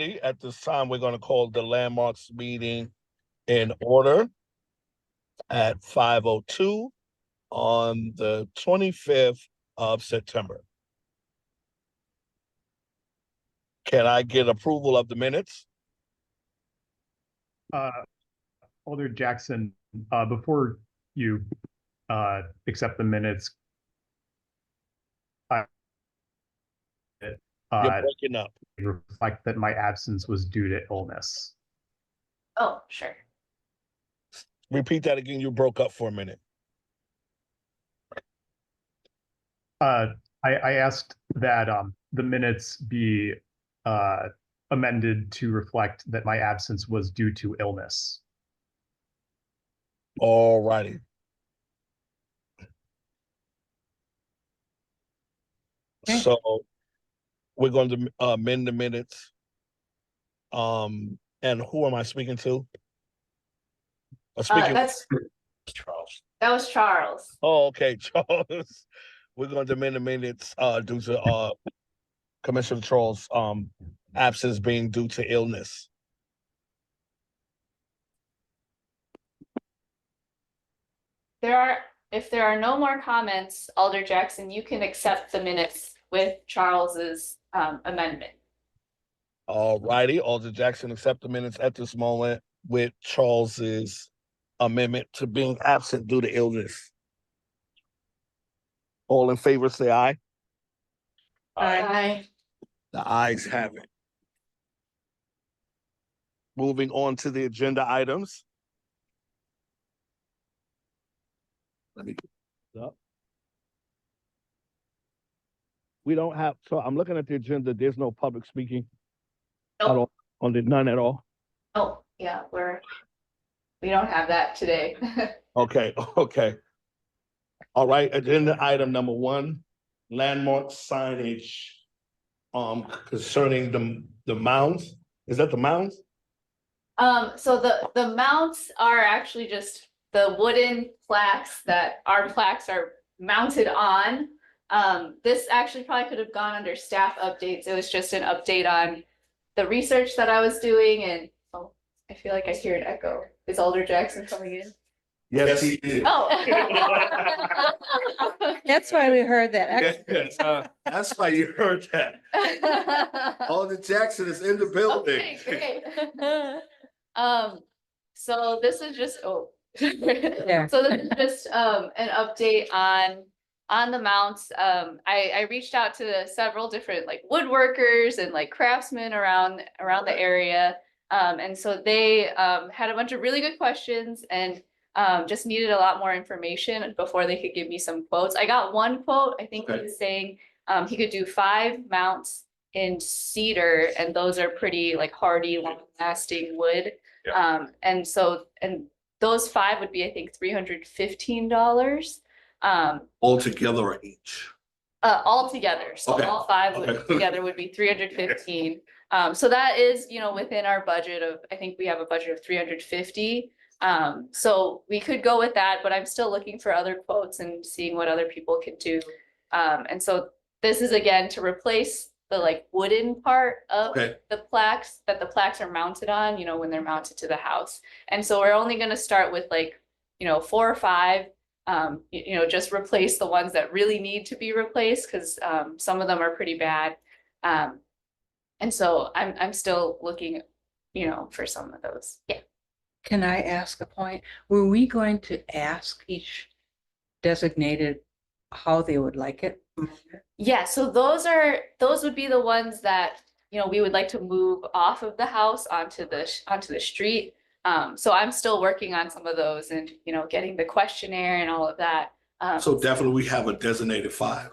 At this time, we're going to call the landmarks meeting in order at 5:02 on the 25th of September. Can I get approval of the minutes? Alder Jackson, before you accept the minutes, You're breaking up. reflect that my absence was due to illness. Oh, sure. Repeat that again. You broke up for a minute. I asked that the minutes be amended to reflect that my absence was due to illness. All righty. Okay. So we're going to amend the minutes. And who am I speaking to? That was Charles. Oh, okay, Charles. We're going to amend the minutes due to Commissioner Charles' absence being due to illness. If there are no more comments, Alder Jackson, you can accept the minutes with Charles's amendment. All righty, Alder Jackson accept the minutes at this moment with Charles's amendment to being absent due to illness. All in favor, say aye. Aye. The ayes have it. Moving on to the agenda items. Let me get this up. We don't have, so I'm looking at the agenda. There's no public speaking at all, none at all. Oh, yeah, we don't have that today. Okay, okay. All right, agenda item number 1, landmark signage concerning the mounds. Is that the mounds? So the mounts are actually just the wooden plaques that our plaques are mounted on. This actually probably could have gone under staff updates. It was just an update on the research that I was doing, and oh, I feel like I hear an echo. Is Alder Jackson coming in? Yes, he did. Oh. That's why we heard that. Yes, that's why you heard that. Alder Jackson is in the building. Okay, great. So this is just There. So this is just an update on the mounts. I reached out to several different like woodworkers and like craftsmen around the area. And so they had a bunch of really good questions and just needed a lot more information before they could give me some quotes. I got one quote. I think he was saying he could do 5 mounts in cedar, and those are pretty like hardy, long-lasting wood. Yeah. And those 5 would be, I think, $315. All together or each? All together. So Okay. all 5 Okay. together would be 315. So that is, within our budget of, I think we have a budget of 350. So we could go with that, but I'm still looking for other quotes and seeing what other people can do. And so this is again to replace the like wooden part of the plaques that the plaques are mounted on, when they're mounted to the house. And so we're only going to start with like, 4 or 5, just replace the ones that really need to be replaced, because some of them are pretty bad. And so I'm still looking, for some of those. Yeah. Can I ask a point? Were we going to ask each designated how they would like it? Yeah, so those would be the ones that, we would like to move off of the house onto the street. So I'm still working on some of those and, getting the questionnaire and all of that. So definitely we have a designated 5.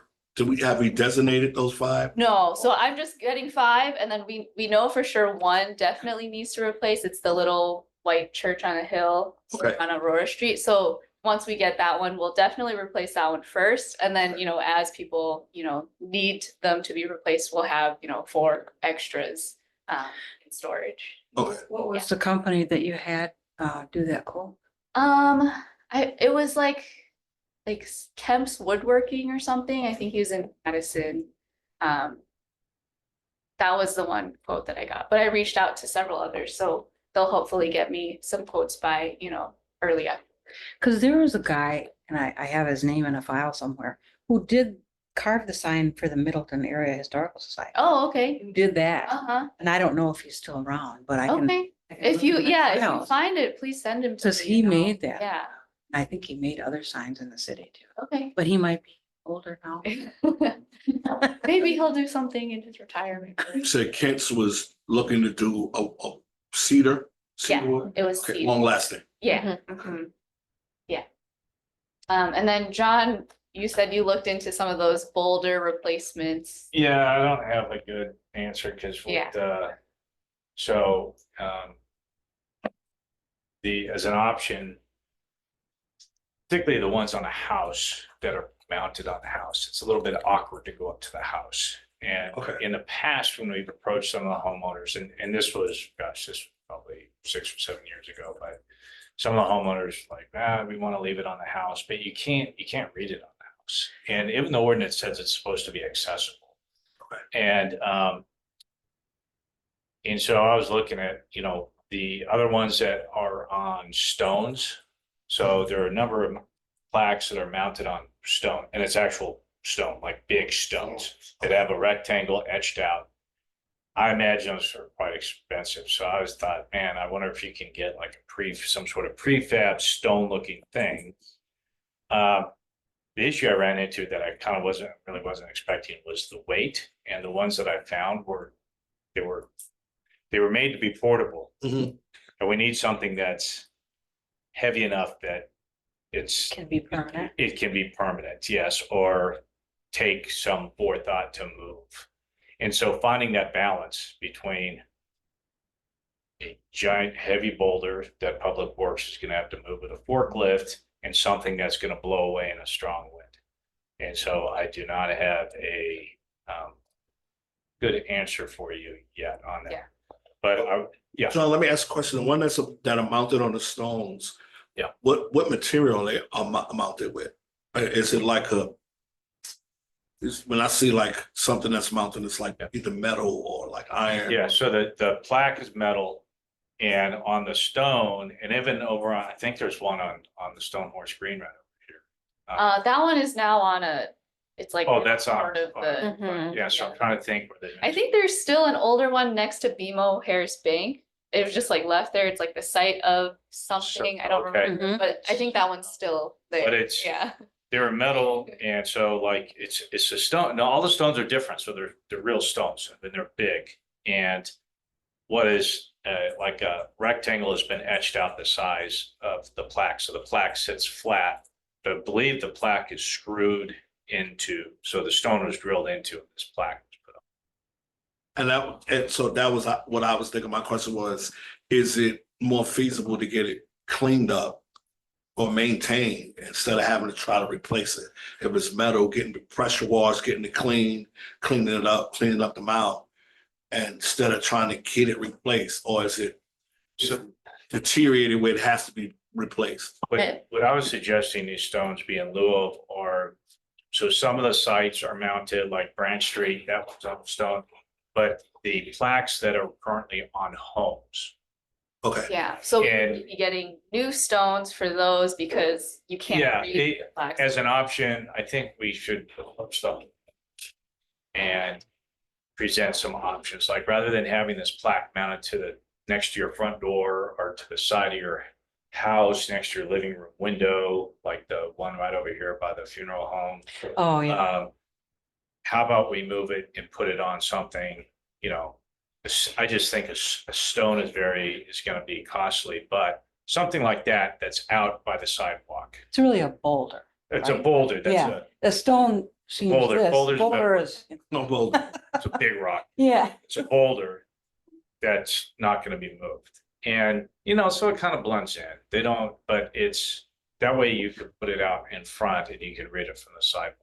Have we designated those 5? No, so I'm just getting 5, and then we know for sure one definitely needs to replace. It's the little white church on a hill on Aurora Street. So once we get that one, we'll definitely replace that one first. And then, as people, need them to be replaced, we'll have, 4 extras in storage. Okay. What was the company that you had do that quote? It was like Kemp's Woodworking or something. I think he was in Madison. that was the one quote that I got, but I reached out to several others, so they'll hopefully get me some quotes by, early. Because there was a guy, and I have his name in a file somewhere, who did carve the sign for the Middleton Area Historical Society. Oh, okay. Who did that? Uh-huh. And I don't know if he's still around, but I can. Okay. I can If look you, in my yeah, if you files. find it, please send him to Because me, he made that. Yeah, I think he made other signs in the city too, okay. but he might be older now. Maybe he'll do something in his retirement. You said Kent's was looking to do a cedar? Yeah, wood? it was Okay, cedar. long lasting. Yeah. Mhm. Yeah. And then John, you said you looked into some of those boulder replacements. Yeah, I don't have a good answer because Yeah. so as an option, particularly the ones on the house that are mounted on the house, it's a little bit awkward to go up to the house. And Okay. in the past, when we've approached some of the homeowners, and this was, gosh, this was probably 6 or 7 years ago, but some of the homeowners like, we want to leave it on the house, but you can't read it on the house. And even the ordinance says it's supposed to be accessible. Okay. And so I was looking at, the other ones that are on stones. So there are a number of plaques that are mounted on stone, and it's actual stone, like big stones that have a rectangle etched out. I imagine those are quite expensive. So I was thought, man, I wonder if you can get like some sort of prefab stone looking thing. The issue I ran into that I kind of wasn't expecting was the weight, and the ones that I found they were made to be portable. Mhm. And we need something that's heavy enough that Can be permanent. it can be permanent, yes, or take some forethought to move. And so finding that balance between a giant heavy boulder that Public Works is going to have to move with a forklift and something that's going to blow away in a strong wind. And so I do not have a good answer for you yet on that. Yeah. But yeah. John, let me ask a question. The one that are mounted on the stones. Yeah. What material they are mounted with? Is it like when I see like something that's mounted, it's like either metal or like iron? Yeah, so the plaque is metal, and on the stone, and even over on, I think there's one on the Stone Horse Green right over here. That one is now on it's like. Oh, that's on. part of the. Mhm. Yeah, so I'm trying to think. I think there's still an older one next to BMO Harris Bank. It was just like left there. It's like the site of something. I don't okay. remember, Mhm. but I think that one's still there. But it's- Yeah. They're metal, and so like it's a stone. Now all the stones are different, so they're real stones, and they're big. And what is like a rectangle has been etched out the size of the plaque, so the plaque sits flat. But I believe the plaque is screwed into, so the stone was drilled into it, this plaque was put up. And so that was what I was thinking. My question was, is it more feasible to get it cleaned up or maintained instead of having to try to replace it? If it's metal, getting the pressure wash, getting it cleaning up the mount, and instead of trying to get it replaced, or is it so deteriorated where it has to be replaced? What I was suggesting these stones be in lieu of are, so some of the sites are mounted like Branch Street, that was on stone, but the plaques that are currently on homes. Okay. Yeah, so we And- would be getting new stones for those because you can't Yeah, read the plaques. as an option, I think we should put up stuff and present some options, like rather than having this plaque mounted next to your front door or to the side of your house, next to your living room window, like the one right over here by the funeral home. Oh, yeah. How about we move it and put it on something, I just think a stone is going to be costly, but something like that's out by the sidewalk. It's really a boulder. It's a Right. boulder, Yeah. The stone seems Boulder- this. boulder's Boulder better. is, No, well, it's a big rock. yeah. It's a boulder that's not going to be moved. And, so it kind of blends in. They don't, but it's that way you could put it out in front and you can read it from the sidewalk.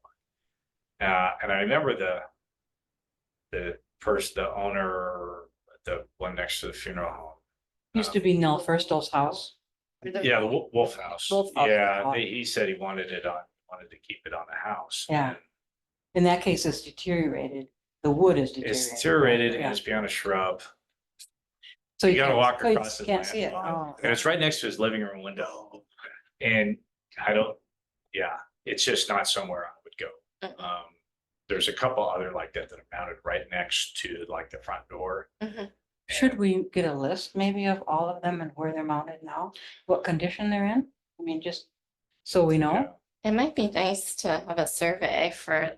And I remember the owner, the one next to the funeral home. Used to be Nell Firstall's house. Yeah, the Wolf House. Wolf House. Yeah, he said he wanted to keep it on the house. Yeah. In that case, it's deteriorated. The wood is It's deteriorated. deteriorated and Yeah. it's beyond a shrub. So You gotta can't- walk so you across his Can't see it. land. Oh. And it's right next to his living room window. And I don't, yeah, it's just not somewhere I would go. Mhm. There's a couple other like that are mounted right next to like the front door. Mhm. Should we get a list maybe of all of them and where they're mounted now? What condition they're in? I mean, just so we know. Yeah. It might be nice to have a survey for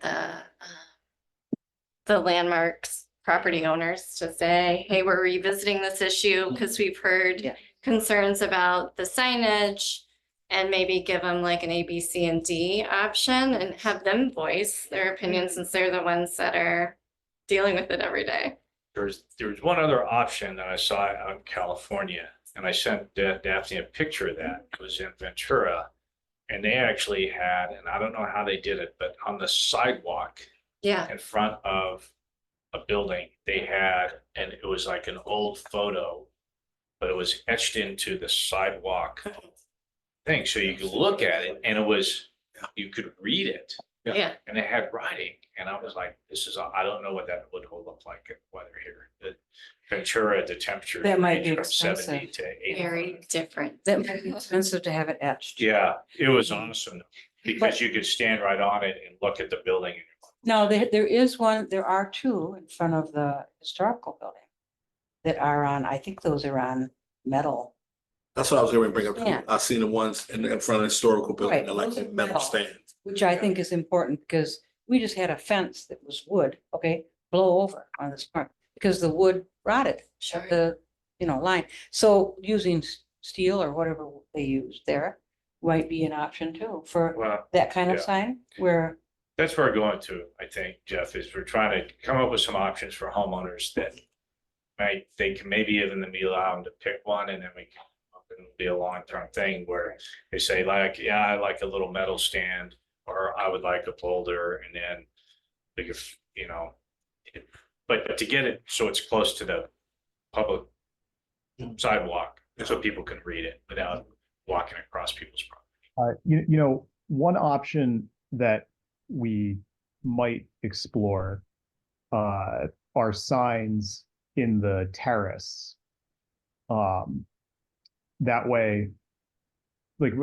the landmarks property owners to say, hey, we're revisiting this issue because we've heard Yeah. concerns about the signage. And maybe give them like an A, B, C, and D option and have them voice their opinion since they're the ones that are dealing with it every day. There's one other option that I saw out in California, and I sent Daphne a picture of that. It was in Ventura. And they actually had, and I don't know how they did it, but on the sidewalk Yeah. in front of a building, they had, and it was like an old photo, but it was etched into the sidewalk thing. So you could look at it and it was, you could read it. Yeah. And it had writing, and I was like, "This is I don't know what that would look like in weather here." The Ventura, the temperature That might be range from 70 expensive. to 80. Very different. That might be expensive to have it etched. Yeah, it was awesome because you could stand right on it and look at the building. No, there is one, there are two in front of the historical building that are on, I think those are on metal. That's what I was going to bring up. Yeah. I seen the ones in front of the historical building, Right, they're like those are the metal metal. stands. Which I think is important because we just had a fence that was wood, okay, blow over on this part because the wood rotted. Sure. The, line. So using steel or whatever they use there might be an option too for Well, that kind of yeah. sign where, that's where we're going to, I think, Jeff, is we're trying to come up with some options for homeowners that they can maybe even be allowed to pick one, and then we can, it'll be a long-term thing where they say like, yeah, I like a little metal stand, or I would like a boulder, and then they could, but to get it so it's close to the public sidewalk, so people can read it without walking across people's property. One option that we might explore are signs in the terrace. That way, like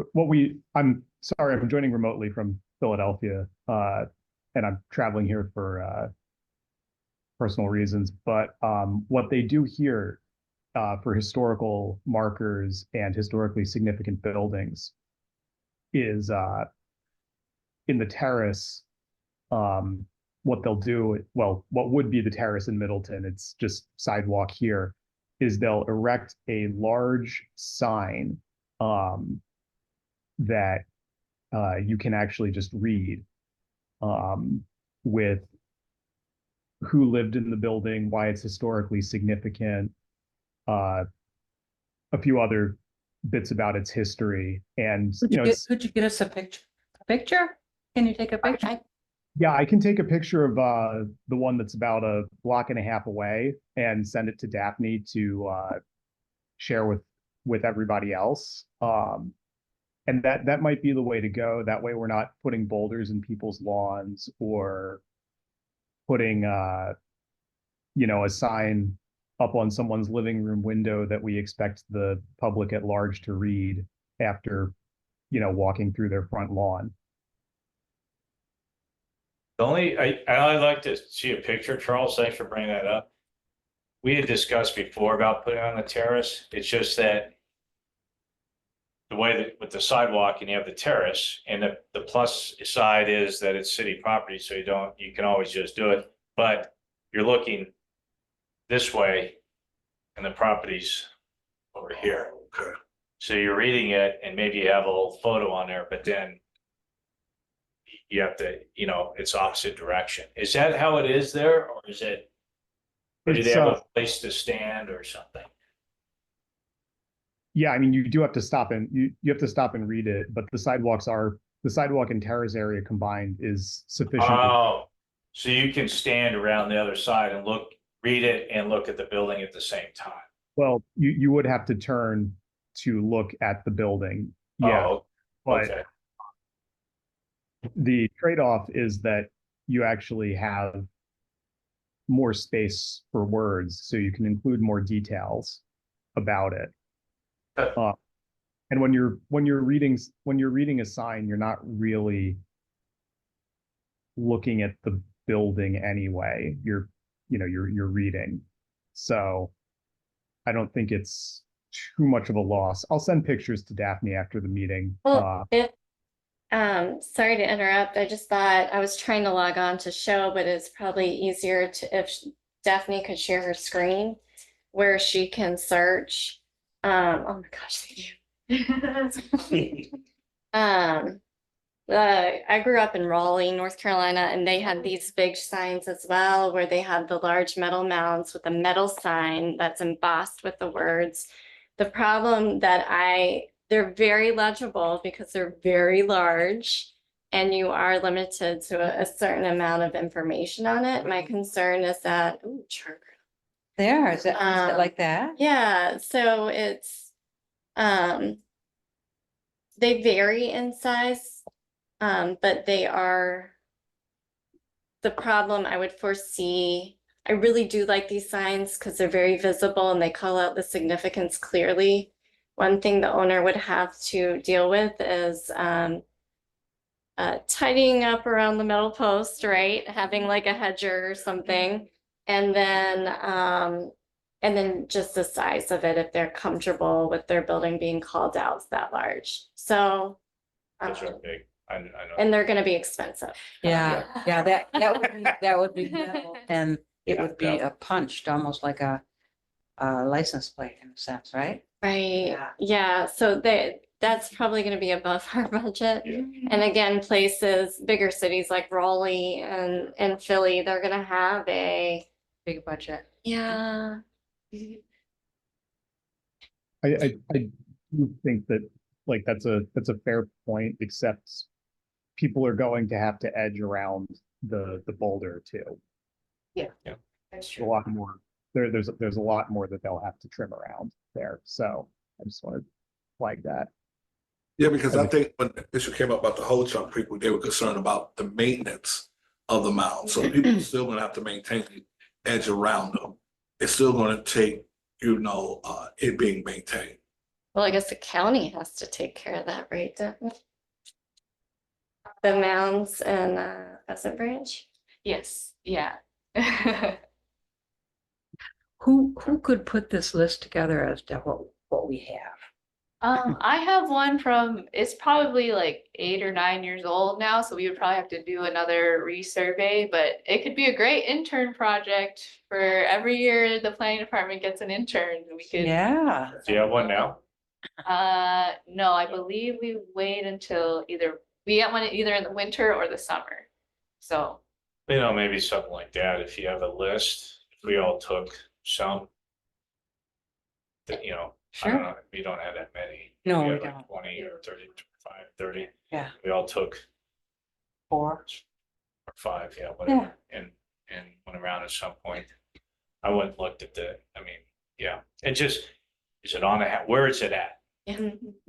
I'm sorry, I'm joining remotely from Philadelphia, and I'm traveling here for personal reasons. But what they do here for historical markers and historically significant buildings is in the terrace, what they'll do, well, what would be the terrace in Middleton, it's just sidewalk here, is they'll erect a large sign that you can actually just read with who lived in the building, why it's historically significant, a few other bits about its history. And could you get us a picture? A picture? Can you take a picture? yeah, I can take a picture of the one that's about a block and a half away and send it to Daphne to share with everybody else. And that might be the way to go. That way we're not putting boulders in people's lawns or putting a sign up on someone's living room window that we expect the public at large to read after, walking through their front lawn. The only, I'd like to see a picture, Charles, thanks for bringing that up. We had discussed before about putting it on the terrace. It's just that the way that with the sidewalk and you have the terrace, and the plus side is that it's city property, so you can always just do it. But you're looking this way and the property's over here. Okay. So you're reading it and maybe you have a little photo on there, but then you have to, it's opposite direction. Is that how it is there, or is it? Or do they have a place to stand or something? Yeah, I mean, you do have to stop and you have to stop and read it, but the sidewalk and terrace area combined is sufficient. Oh, so you can stand around the other side and read it and look at the building at the same time. Well, you would have to turn to look at the building. Yeah, Oh, but okay. the trade-off is that you actually have more space for words, so you can include more details about it. And when you're reading a sign, you're not really looking at the building anyway. You're reading. So I don't think it's too much of a loss. I'll send pictures to Daphne after the meeting. Well, sorry to interrupt. I just thought I was trying to log on to show, but it's probably easier to if Daphne could share her screen where she can search. Oh my gosh, thank you. I grew up in Raleigh, North Carolina, and they had these big signs as well, where they had the large metal mounts with a metal sign that's embossed with the words. The problem they're very legible because they're very large and you are limited to a certain amount of information on it. My concern is that, ooh, charter. There, is it like that? Yeah, so it's, they vary in size, but they are the problem I would foresee. I really do like these signs because they're very visible and they call out the significance clearly. One thing the owner would have to deal with is tidying up around the metal post, right? Having like a hedger or something. And then just the size of it, if they're comfortable with their building being called out that large. So Those are big. I know. and they're gonna be expensive. Yeah, that would be metal, and it would be a punched, almost like a license plate in a sense, right? Right, yeah, so that's probably gonna be above our budget. Yeah. And again, places, bigger cities like Raleigh and Philly, they're gonna have Big budget. yeah. I do think that like that's a fair point, except people are going to have to edge around the boulder too. That's There's a true. lot more. There's a lot more that they'll have to trim around there. So I just want to flag that. Yeah, because I think when the issue came up about the whole chunk, people, they were concerned about the maintenance of the mound. So people are still gonna have to maintain the edge around them. It's still gonna take, it being maintained. Well, I guess the county has to take care of that, right? Daphne? The mounds and Pheasant Branch? Yes, yeah. Who could put this list together as to what we have? I have one from, it's probably like 8 or 9 years old now, so we would probably have to do another resurvey, but it could be a great intern project for every year the planning department gets an intern. We could, Yeah, Do you have one now? no, I believe we wait until we get one either in the winter or the summer. So, Maybe something like that. If you have a list, if we all took some. That, I don't sure. know, we don't have that many. No, we have like don't. 20 or 30, 25, 30. Yeah. We all took 4. or 5, whatever, Yeah. and went around at some point. I went and looked at it just, is it on where is it at? Yeah.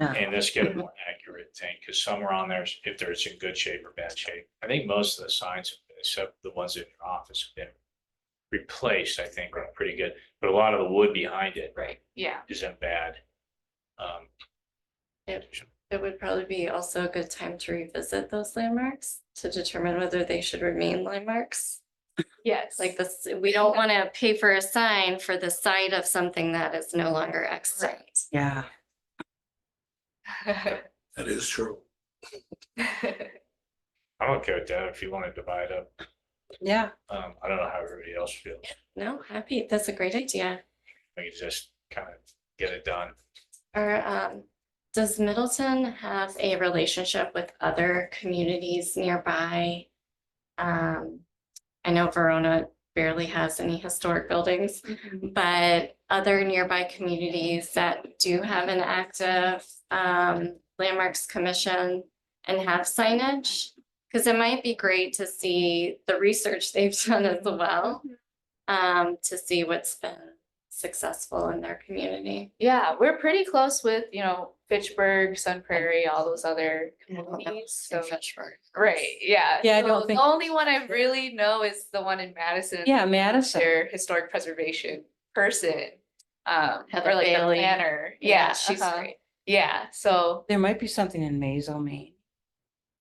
And let's get a more accurate thing, because some are on there, if there's in good shape or bad shape. I think most of the signs, except the ones in your office, have been replaced, I think, are pretty good, but a lot of the wood behind it right, yeah. isn't bad. It would probably be also a good time to revisit those landmarks to determine whether they should remain landmarks. Yes. Like this, we don't want to pay for a sign for the site of something that is no longer extant. Yeah, That is true. I don't care with that if you want to divide up. yeah. I don't know how everybody else feels. No, happy, that's a great idea. We can just kind of get it done. Or does Middleton have a relationship with other communities nearby? I know Verona barely has any historic buildings, but other nearby communities that do have an active landmarks commission and have signage? Because it might be great to see the research they've done as well, to see what's been successful in their community. Yeah, we're pretty close with, you know, Fitchburg, Sun Prairie, all those other communities, so, right, yeah. Yeah, I So don't think- The only one I really know is the one in Madison. Yeah, Madison. Their historic preservation person, Heather or like the Bailey. planner, Yeah, yeah, she's great. Yeah, so, There might be something in Mazo, Maine,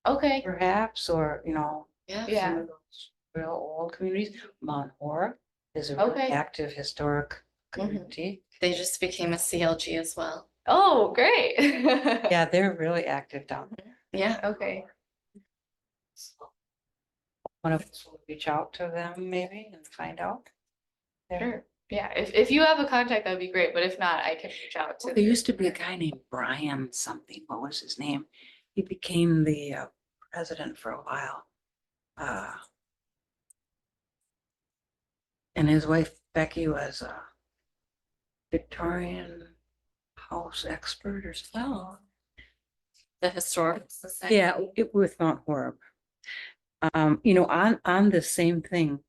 okay, perhaps, or, you know, Yeah. Yeah. some of those real old communities. Mount Horeb is a really Okay. active historic Mhm. community. They just became a CLG as well. oh, great. Yeah, they're really active down there. Yeah. Okay, One of us will reach out to them maybe and find out. There. sure, yeah, if you have a contact, that'd be great, but if not, I can reach out to. There used to be a guy named Brian something. What was his name? He became the president for a while. And his wife Becky was a Victorian house expert or something. The historical society. Yeah, it with Mount Horeb. You know, on the same thing,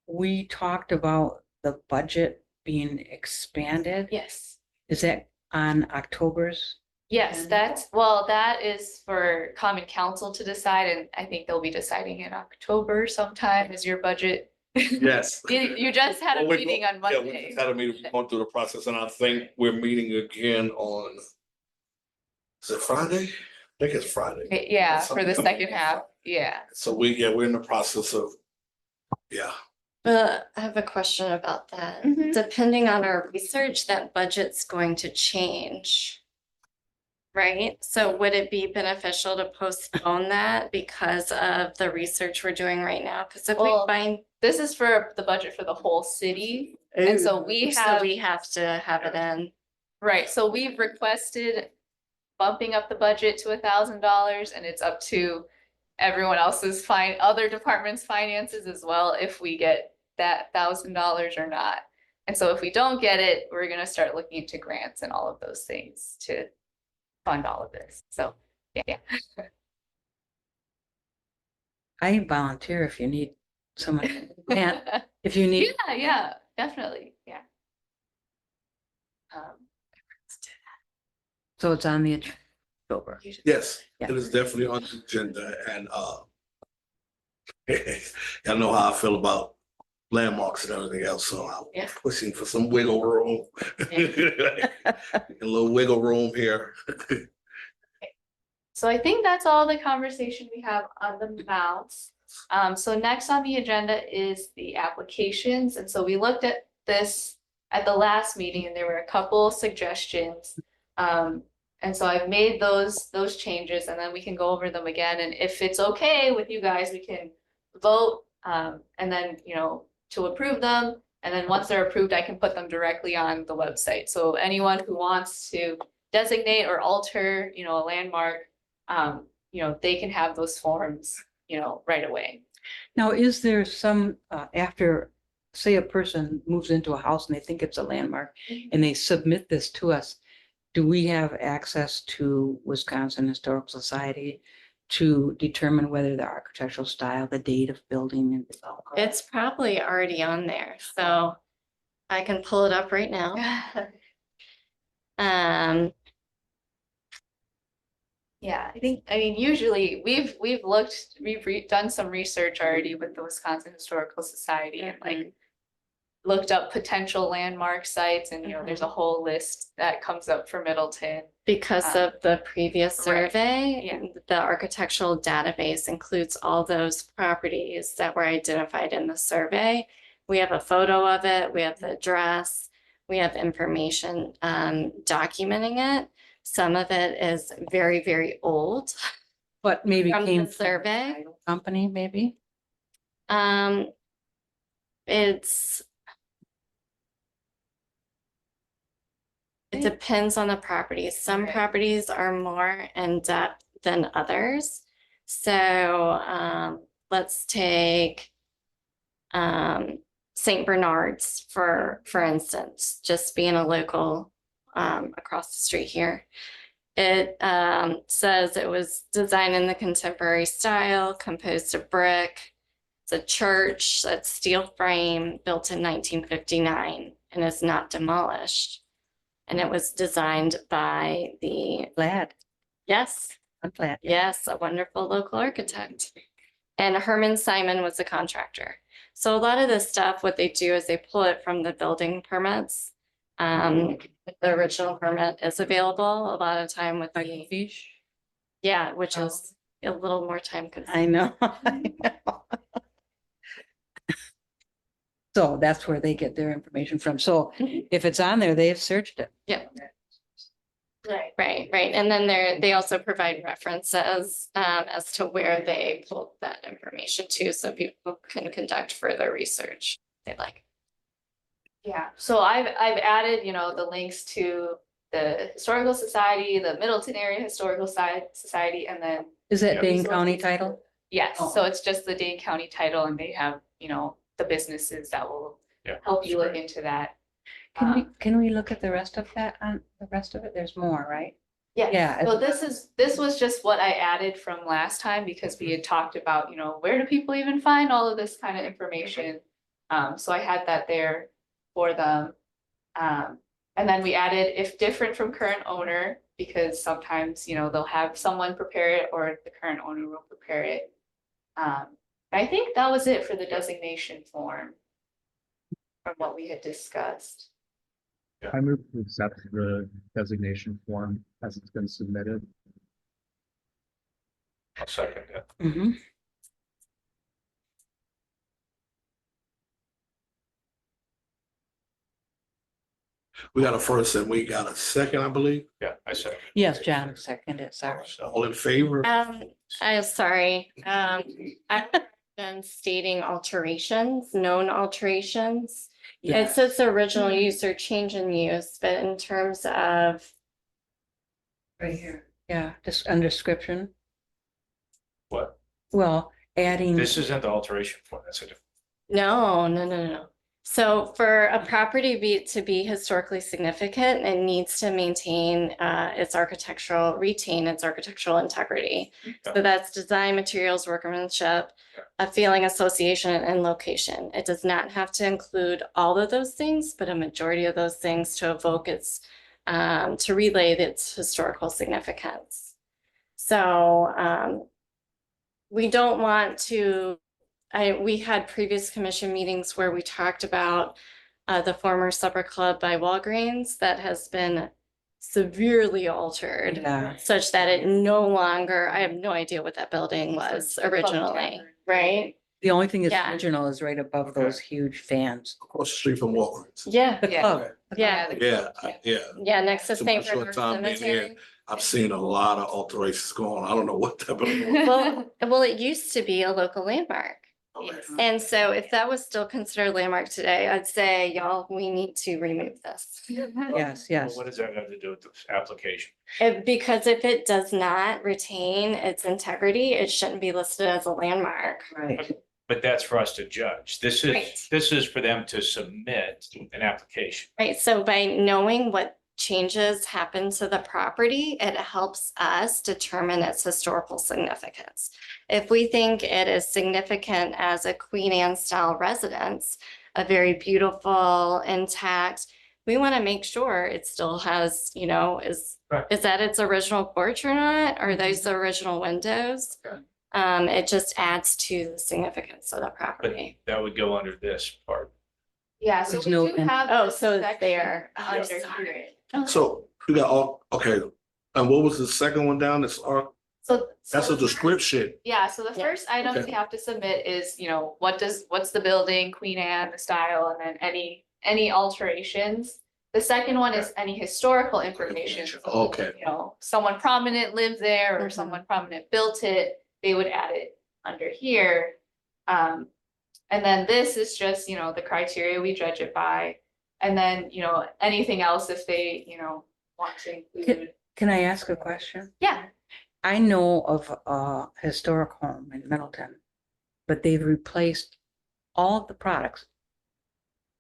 we talked about the budget being expanded. Yes. Is that on October's? Yes, And- that is for common council to decide, and I think they'll be deciding in October sometime is your budget. Yes. You just had a Well, we meeting go- on Yeah, Monday. we just had a meeting, going through the process, and I think we're meeting again on, is it Friday? I think it's Friday. Yeah, for the Something- second half, yeah. So we're in the process of, yeah. But I have a question about that. Mhm. Depending on our research, that budget's going to change. Right? So would it be beneficial to postpone that because of the research we're doing right now? Because if we Well, find, This is for the budget for the whole city, and so we so have, we have to have it in. right, so we've requested bumping up the budget to $1,000, and it's up to everyone else's other departments' finances as well, if we get that $1,000 or not. And so if we don't get it, we're gonna start looking into grants and all of those things to fund all of this, so, yeah. I volunteer if you need someone. And if you need, Yeah, definitely, yeah. so it's on the October. Yes, Yeah. it is definitely on the agenda, and y'all know how I feel about landmarks and everything else, so I'm Yeah. pushing for some wiggle room. A little wiggle room here. So I think that's all the conversation we have on the mounts. So next on the agenda is the applications, and so we looked at this at the last meeting, and there were a couple suggestions. And so I've made those changes, and then we can go over them again, and if it's okay with you guys, we can vote, and then, you know, to approve them. And then once they're approved, I can put them directly on the website. So anyone who wants to designate or alter, you know, a landmark, you know, they can have those forms, you know, right away. Now, is there some, after, say a person moves into a house and they think it's a landmark and they submit this to us, do we have access to Wisconsin Historical Society to determine whether the architectural style, the date of building and development? It's probably already on there, so I can pull it up right now. Yeah, I mean, usually we've done some research already with the Wisconsin Historical Society and like looked up potential landmark sites, and, you know, there's a whole list that comes up for Middleton. Because of the previous Right, survey, yeah. the architectural database includes all those properties that were identified in the survey. We have a photo of it, we have the address, we have information documenting it. Some of it is very, very old. But maybe From the came from a survey? title company, maybe? It depends on the properties. Some Okay. properties are more in depth than others. So let's take St. Bernard's for instance, just being a local across the street here. It says it was designed in the contemporary style, composed of brick, It's a church that's steel frame, built in 1959 and is not demolished. And it was designed by Glad, yes, I'm glad. yes, a wonderful local architect. And Herman Simon was the contractor. So a lot of this stuff, what they do is they pull it from the building permits. If the original permit is available, a lot of time with the, Fish. yeah, which is a little more time I consuming. know. I know. So that's where they get their information from. So if it's on there, they've searched it. Right. And then they also provide references as to where they pulled that information to, so people can conduct further research if they like. Yeah, so I've added, you know, the links to the Historical Society, the Middleton Area Historical Society, and then Is that Yeah. Dane County title? yes, Oh. so it's just the Dane County title, and they have, you know, the businesses that will Yeah, help you that's look great. into that. Can we look at the rest of that on the rest of it? There's more, right? Yeah, Yeah, so this was just what I added from last time, because we had talked about, you know, where do people even find all of this kind of information? So I had that there for them. And then we added if different from current owner, because sometimes, you know, they'll have someone prepare it or the current owner will prepare it. I think that was it for the designation form from what we had discussed. I move to accept the designation form as it's been submitted. I'll second that. Mm-hmm. We got a first and we got a second, I believe. Yeah, I said. Yes, John seconded, sorry. All in favor? I'm sorry, I've been stating alterations, known alterations. Yeah. It says original use or change in use, but in terms of, Right here. Yeah, just under description. What? Well, adding. This isn't the alteration form, that's a different. no. So for a property to be historically significant, it needs to maintain retain its architectural integrity. Yeah. So that's design, materials, workmanship, a feeling, association, and location. It does not have to include all of those things, but a majority of those things to evoke its, to relay its historical significance. So we don't want to, we had previous commission meetings where we talked about the former supper club by Walgreens that has been severely altered, Yeah. such that it no longer, I have no idea what that building was originally, right? The only thing that's Yeah. original is right above those huge fans. Across the street from Walgreens. Yeah, The Yeah. club. yeah, Yeah, next to So St. much short Bernard time being Cemetery. I've seen a lot of alterations going on. I don't know what that building was. Well, it used to be a local landmark. Yes. And so if that was still considered landmark today, I'd say, y'all, we need to remove this. Yes, Well, yes. what does that have to do with this application? Because if it does not retain its integrity, it shouldn't be listed as a landmark. Right. But that's for us to judge. Right. This is for them to submit an application. Right, so by knowing what changes happen to the property, it helps us determine its historical significance. If we think it is significant as a Queen Anne style residence, a very beautiful, intact, we want to make sure it still has, you know, is that its original porch or not? Are those the original windows? Okay. It just adds to the significance of the But property. that would go under this part. Yeah, so There's we no do end. have. Oh, this so it's section there. Under Sorry. here. So we got all, okay. And what was the second one down? That's So a description. yeah, so the Yeah. first item Okay. we have to submit is, you know, what's the building, Queen Anne, the style, and then any alterations. The second one is any historical information. So, Okay. you know, someone prominent lived there or Mhm. someone prominent built it, they would add it under here. And then this is just, you know, the criteria we judge it by. And then, you know, anything else if they, you know, want to include. Can I ask a question? Yeah, I know of a historic home in Middleton, but they've replaced all of the products.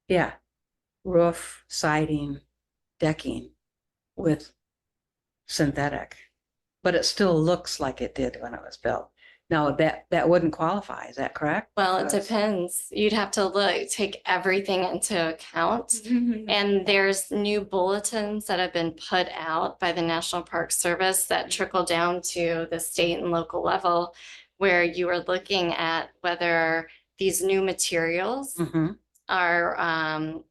Yeah, roof, siding, decking with synthetic, but it still looks like it did when it was built. Now, that wouldn't qualify, is that correct? Well, it depends. You'd have to take everything into account. And there's new bulletins that have been put out by the National Park Service that trickle down to the state and local level, where you are looking at whether these new materials Mm-hmm. are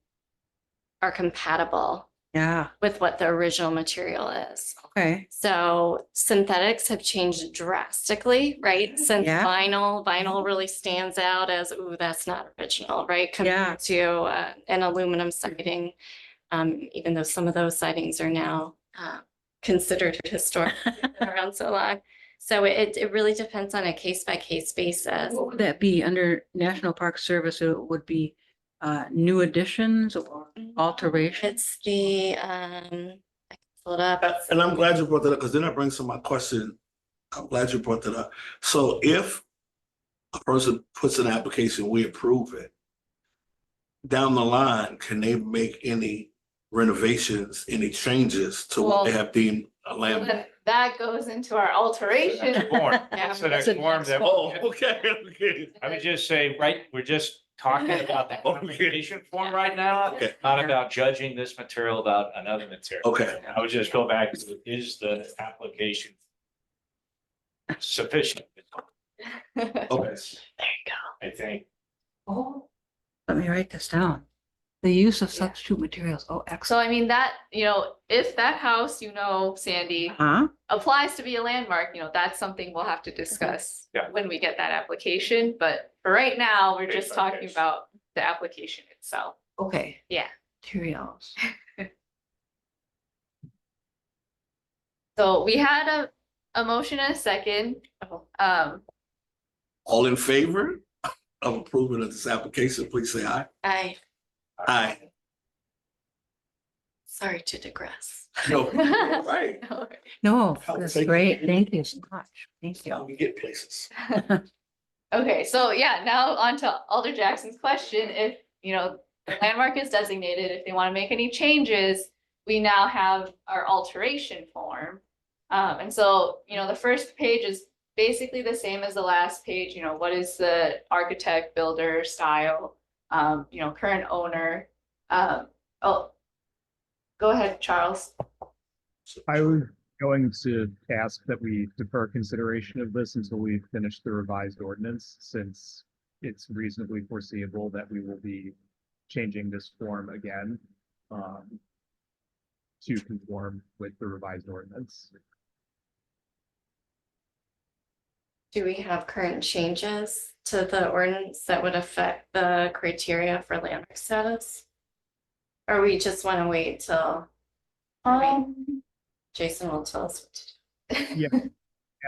compatible Yeah, with what the original material is. okay. So synthetics have changed drastically, right? Since Yeah. vinyl really stands out as, ooh, that's not original, right? Yeah. Compared to an aluminum siding, even though some of those sidings are now considered historic, been around so long. So it really depends on a case by case basis. What would that be under National Park Service? It would be new additions or alterations? It's the I can pull it up. And I'm glad you brought that up, because then that brings to my question. I'm glad you brought that up. So if a person puts an application, we approve it, down the line, can they make any renovations, any changes to what they have deemed a So landmark? then that goes into our alteration. Form. Yeah. That's the next That's the form next that. Oh, okay, okay. I would just say, right, we're just talking about the application form right now, Okay. not about judging this material about another material. Okay, I would just go back to, is the application sufficient? okay. I think, Oh, let me write this down. The use of substitute materials. Oh, So excellent. I mean that, if that house, Sandy, Huh? applies to be a landmark, that's something we'll have to discuss Yeah. when we get that application, but for right now, we're Case just by talking case. about the application itself. Okay. Yeah. Materials. So we had a motion and a second. All in favor of approving of this application, please say aye. Aye. Sorry to digress. No, right. No, I'll that's take it. great. Thank you so much. Thank you. We get places. Okay, so yeah, now on to Alder Jackson's question. If, the landmark is designated, if they want to make any changes, we now have our alteration form. And so, the first page is basically the same as the last page, what is the architect, builder, style, current owner. Oh, go ahead, Charles. I was going to ask that we defer consideration of this until we finish the revised ordinance, since it's reasonably foreseeable that we will be changing this form again to conform with the revised ordinance. Do we have current changes to the ordinance that would affect the criteria for landmark status? Or we just want to wait till Jason will tell us what to do? Yeah.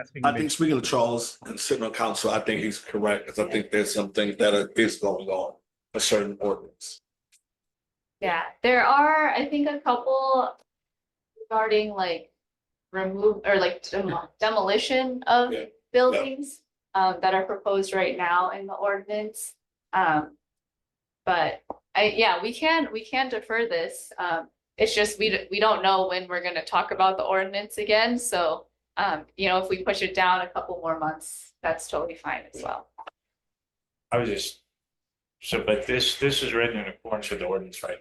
Asking I think speaking of Charles and sitting on council, I think he's correct, because I think there's some things that is going on for certain ordinance. Yeah, there are, I think, a couple regarding remove or demolition of Yeah. buildings that are proposed right now in the ordinance. But we can defer this. It's just we don't know when we're gonna talk about the ordinance again. So if we push it down a couple more months, that's totally fine as well. I was just, but this is written in accordance with the ordinance, right?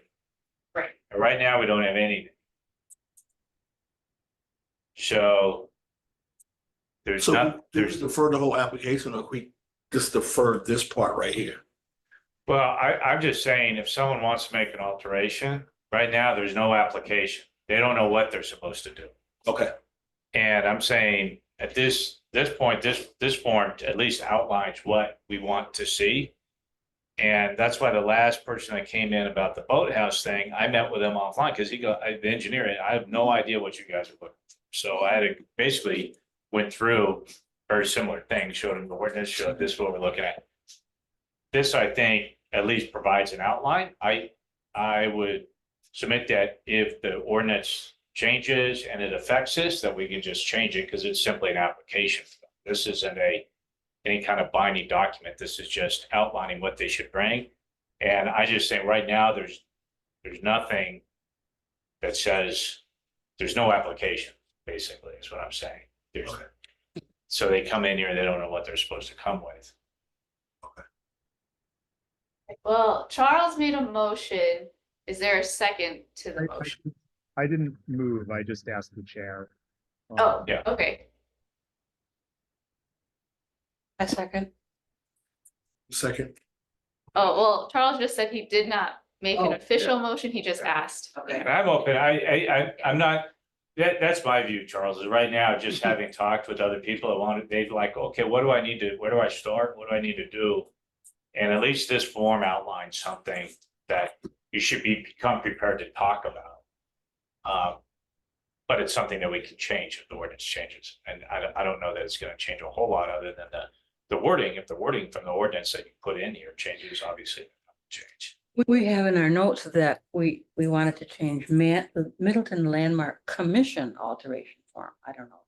Right. Right now, we don't have anything. So there's So not, do we there's, defer the whole application, or we just defer this part right here? well, I'm just saying, if someone wants to make an alteration, right now, there's no application. They don't know what they're supposed to do. Okay, And I'm saying at this point, this form at least outlines what we want to see. And that's why the last person that came in about the boathouse thing, I met with him offline, because the engineer, I have no idea what you guys are looking for. So I had to basically went through very similar things, showed him the ordinance, showed this is what we're looking at. This, I think, at least provides an outline. I would submit that if the ordinance changes and it affects this, that we can just change it, because it's simply an application. This isn't any kind of binding document. This is just outlining what they should bring. And I just think right now, there's nothing that says, there's no application, basically, is what I'm saying. There's, So they come in here, they don't know what they're supposed to come with. Well, Charles made a motion. Is there a second to the motion? I didn't move, I just asked the chair. Oh, yeah. okay. A second. Second, Oh, well, Charles just said he did not make an Oh, official motion. He just asked. Okay. I'm open, I'm not, that's my view, Charles, is right now, just having talked with other people that wanted, they'd like, okay, what do I need to, where do I start? What do I need to do? And at least this form outlines something that you should become prepared to talk about. But it's something that we can change if the ordinance changes, and I don't know that it's gonna change a whole lot other than the wording. If the wording from the ordinance that you put in here changes, obviously, change. We have in our notes that we wanted to change the Middleton Landmark Commission alteration form. I don't know.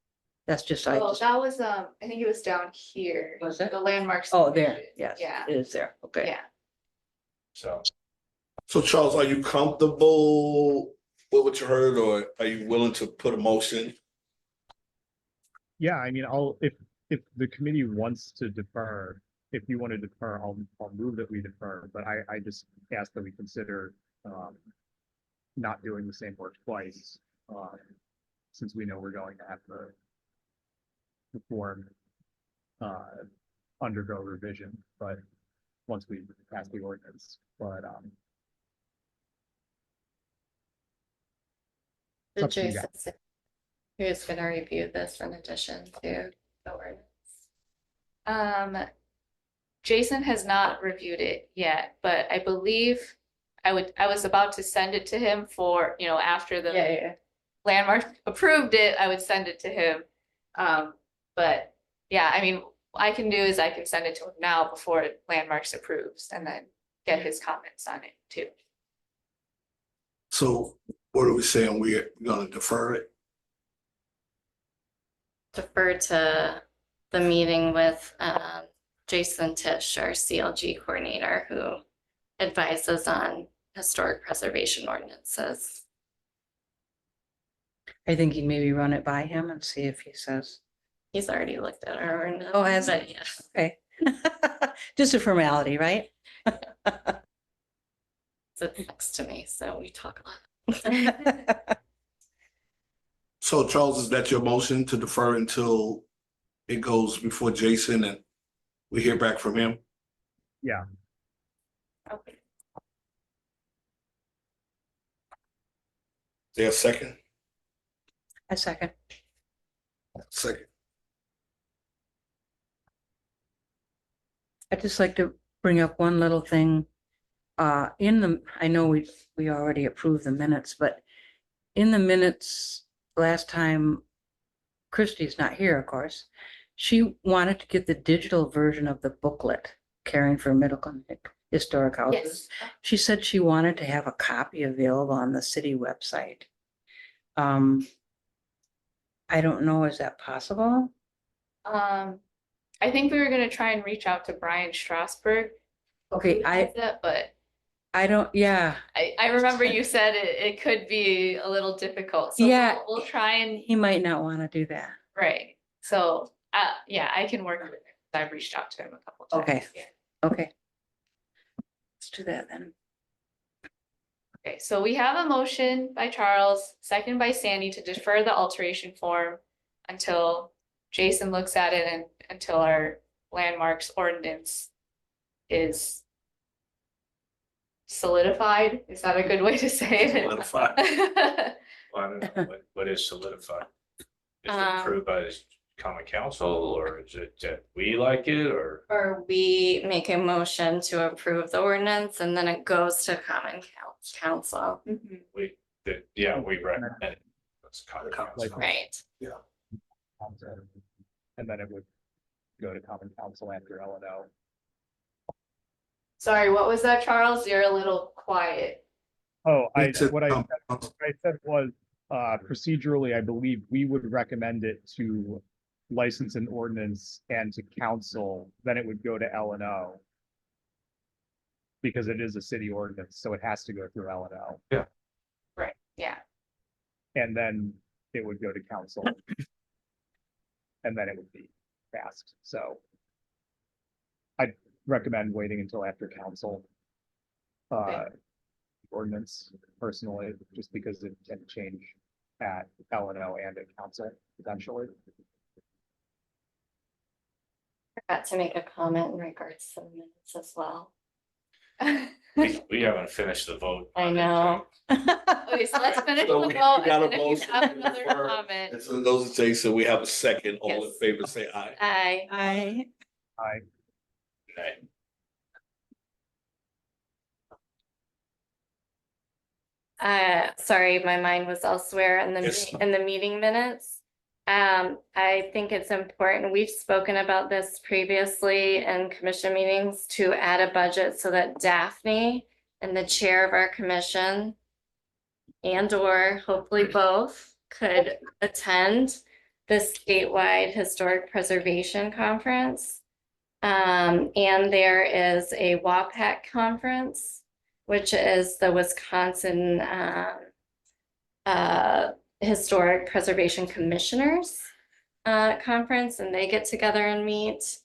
That's just, I Oh, just, that was, I think it was down here. Was it? The landmarks. oh, there, submission. yes, Yeah, it is there. Okay. yeah. So, so Charles, are you comfortable with what you heard, or are you willing to put a motion? Yeah, I mean, if the committee wants to defer, if you want to defer, I'll move that we defer, but I just ask that we consider, not doing the same work twice, since we know we're going to have the form, undergo revision, but once we pass the ordinance, but, Did up to you Jason say who's gonna review this in addition to the ordinance? Jason has not reviewed it yet, but I believe I was about to send it to him for, after the Yeah. landmark approved it, I would send it to him. But yeah, I mean, I can send it to him now before landmarks approves and then get his comments on it too. So what are we saying? We're gonna defer it? Defer to the meeting with Jason Tisch, our CLG coordinator, who advises on historic preservation ordinances. I think you maybe run it by him and see if he says, He's already looked at our ordinance. Oh, has but he? yes. okay. Just a formality, right? Sits next to me, so we talk a lot. So Charles, is that your motion to defer until it goes before Jason and we hear back from him? yeah, Okay. Is there a second? A second. Second. I'd just like to bring up one little thing. I know we already approved the minutes, but in the minutes last time, Christie's not here, of course. She wanted to get the digital version of the booklet, Caring for Middleton Historic Houses. Yes. She said she wanted to have a copy available on the city website. I don't know, is that possible? I think we were gonna try and reach out to Brian Strasberg. Okay, who does that, but I don't, yeah, I remember you said it could be a little difficult. So Yeah. we'll try and, he might not want to do that. right. So, yeah, I can work with him. I've reached out to him a couple times. Okay. Yeah. Okay. Let's do that then. Okay, so we have a motion by Charles, second by Sandy to defer the alteration form until Jason looks at it and until our landmarks ordinance is solidified. Is that a good way to say it? Solidified. well, I don't know, what is solidified? Is it Um, approved by the common council, or is it that we like it, or? Or we make a motion to approve the ordinance and then it goes to common council. Mhm. We recommend it. That's common council. Right. and then it would go to common council after L&O. Sorry, what was that, Charles? You're a little quiet. Oh, It's a- what I said was, procedurally, I believe we would recommend it to license and ordinance and to council, then it would go to L&O. Because it is a city ordinance, so it has to go through L&O, Right, yeah. and then it would go to council. And then it would be fast, so I'd recommend waiting until after council. Ordinance personally, just because it can change at LNO and at council potentially. Forgot to make a comment in regards to the minutes as well. We haven't finished the vote. I on it, know. Okay, so let's finish the So vote. we got a And then if you motion have to another defer. comment. And so those in Jason, we have a second. All in Yes. favor, say aye. I, Okay. sorry, my mind was elsewhere in Yes. in the meeting minutes. I think it's important, we've spoken about this previously in commission meetings, to add a budget so that Daphne and the chair of our commission and or hopefully both could attend the statewide historic preservation conference. And there is a WAPAC conference, which is the Wisconsin Historic Preservation Commissioners conference, and they get together and meet.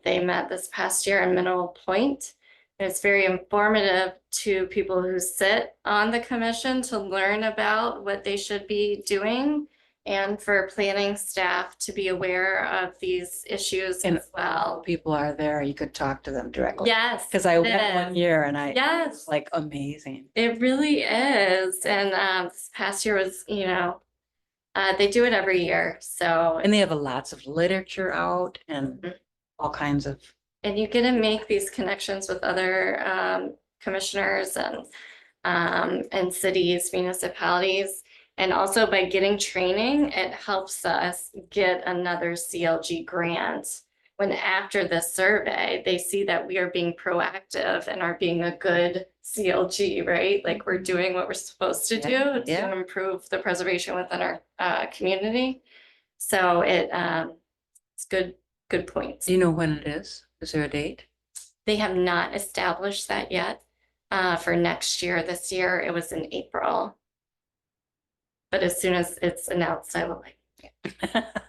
They met this past year in Middle Point. It's very informative to people who sit on the commission to learn about what they should be doing, and for planning staff to be aware of these issues And as well. People are there, you could talk to them directly. Yes. Because I it went one is. year and I, it Yes. was like amazing. It really is. And this past year was, they do it every year. So, And they have lots of literature out and Mhm. all kinds of, and you get to make these connections with other commissioners and cities, municipalities. And also by getting training, it helps us get another CLG grant. When after the survey, they see that we are being proactive and are being a good CLG, right? Like we're doing what we're supposed to do Yeah. to improve the preservation within our community. So it's good points. do you know when it is? Is there a date? They have not established that yet for next year. This year, it was in April. But as soon as it's announced, I will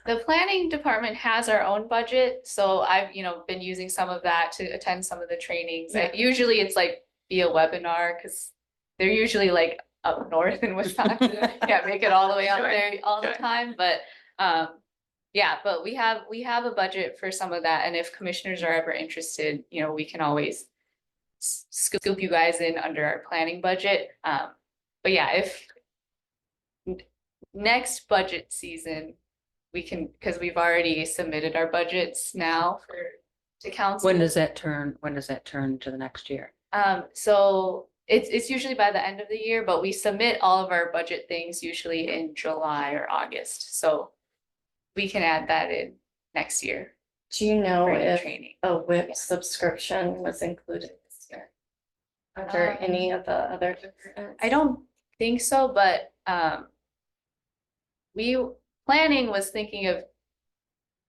The planning department has our own budget, so I've, been using some of that to attend some of the trainings. Yeah. Usually it's like via webinar, because they're usually like up north in Wisconsin. Can't make it all the way out Sure. there all the Sure. time, but yeah, but we have a budget for some of that, and if commissioners are ever interested, we can always scoop you guys in under our planning budget. But yeah, if next budget season, we can, because we've already submitted our budgets now to council. When does that turn to the next year? So it's usually by the end of the year, but we submit all of our budget things usually in July or August, so we can add that in next year. Do you know for the if training. a WIP subscription was included this year? Under any of the other departments? I don't think so, but planning was thinking of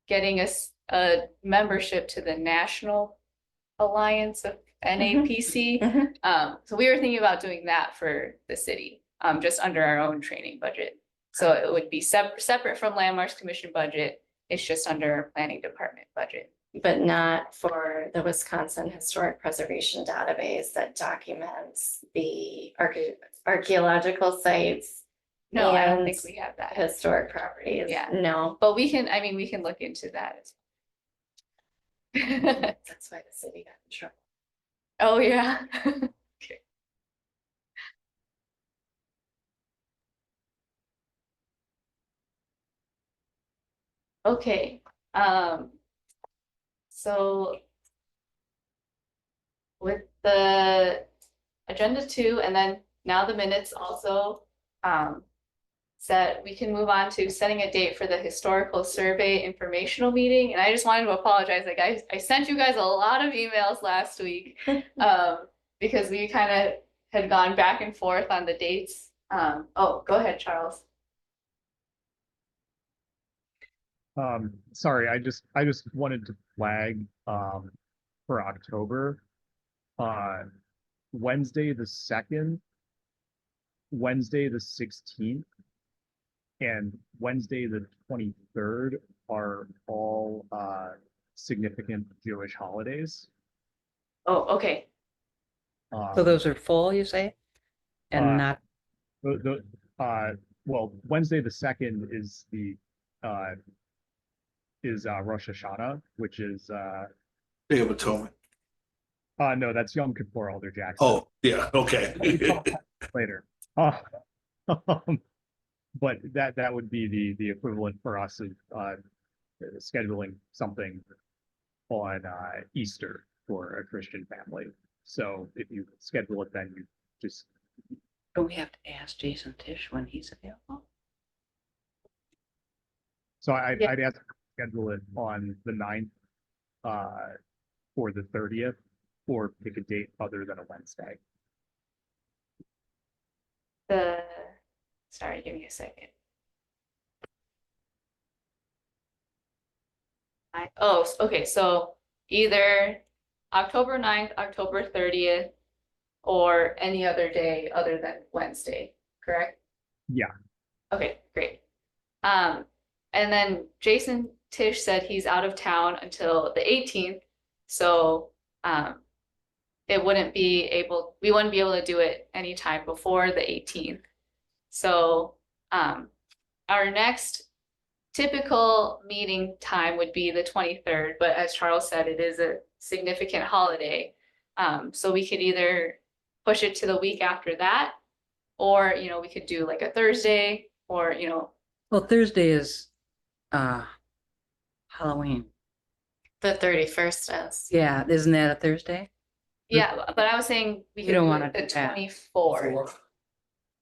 getting us a membership to the National Alliance of NAPC. Mhm. So we were thinking about doing that for the city, just under our own training budget. So it would be separate from Landmarks Commission budget. It's just under our planning department budget. But not for the Wisconsin Historic Preservation Database that documents the archaeological sites, No, I don't think And we have that. historic properties. Yeah. No, But we can look into that as well. that's why the city got in trouble. Oh, yeah. Okay. Okay, so with the agenda 2, and then now the minutes also, set, we can move on to setting a date for the historical survey informational meeting. And I just wanted to apologize, like I sent you guys a lot of emails last week, because we kind of had gone back and forth on the dates. Oh, go ahead, Charles. Sorry, I just wanted to flag, for October, Wednesday the 2nd, Wednesday the 16th, and Wednesday the 23rd are all significant Jewish holidays. Oh, okay. So those are full, you say? And Uh, not, Well, Wednesday the 2nd is Rosh Hashanah, which is Day of Atonement. no, that's Yom Kippur, Alder Jackson. Oh, yeah, okay. Later. But that would be the equivalent for us of scheduling something on Easter for a Christian family. So if you schedule it, then you just don't we have to ask Jason Tisch when he's available? so I'd Yeah. ask to schedule it on the 9th or the 30th, or pick a date other than a Wednesday. Sorry, give me a second. Okay, so either October 9th, October 30th, or any other day other than Wednesday, correct? Yeah. Okay, great. And then Jason Tisch said he's out of town until the 18th, so we wouldn't be able to do it anytime before the 18th. So our next typical meeting time would be the 23rd, but as Charles said, it is a significant holiday. So we could either push it to the week after that, or, we could do like a Thursday, or, Well, Thursday is Halloween. The 31st is. Yeah, isn't that a Thursday? yeah, but I was saying we You could don't do wanna it the do that. 24th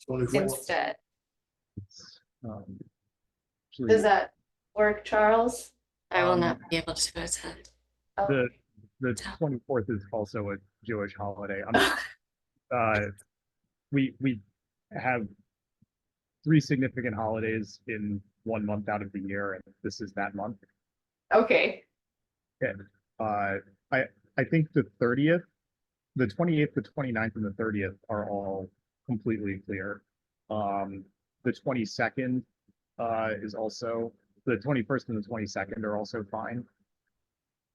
24. instead. Um, Does that work, Charles? I will not be able to attend. the 24th is also a Jewish holiday. We have 3 significant holidays in 1 month out of the year, and this is that month. Okay, And I think the 30th, the 28th, the 29th, and the 30th are all completely clear. The 22nd is also, the 21st and the 22nd are also fine.